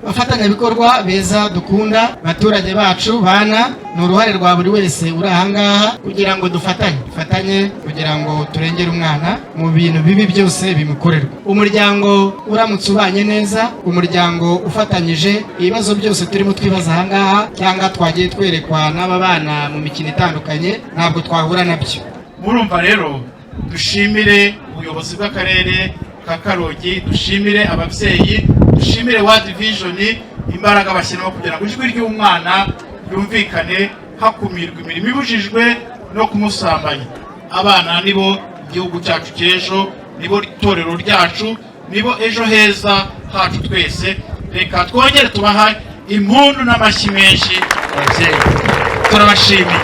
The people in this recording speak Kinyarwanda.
abafatanyabikorwa beza dukunda, baturage bacu bana, ni uruhare rwa buri wese uri ahangaha kugira ngo dufatanye kugira ngo turengere umwana mu bintu bibi byose bimukorerwa. Umuryango uramutse ubanye neza, umuryango ufatanyije, ibibazo byose turimo twibaza ahangaha cyangwa twagiye twerekwa n'aba bana mu mikino itandukanye ntabwo twahura nabyo. Murumva rero dushimire ubuyobozi bw'akarere ka Karongi, dushimire ababyeyi, dushimire World Vision imbaraga bashyiramo kugira ngo ijwi ry'umwana yumvikane, hakumirwa imirimo ibujijwe no kumusambanya. Abana nibo igihugu cyacu cy'ejo, nibo itorero ryacu, nibo ejo heza hacu twese. Reka twongere tubaha impundu n'amashyi menshi ababyeyi. Turabashimiye.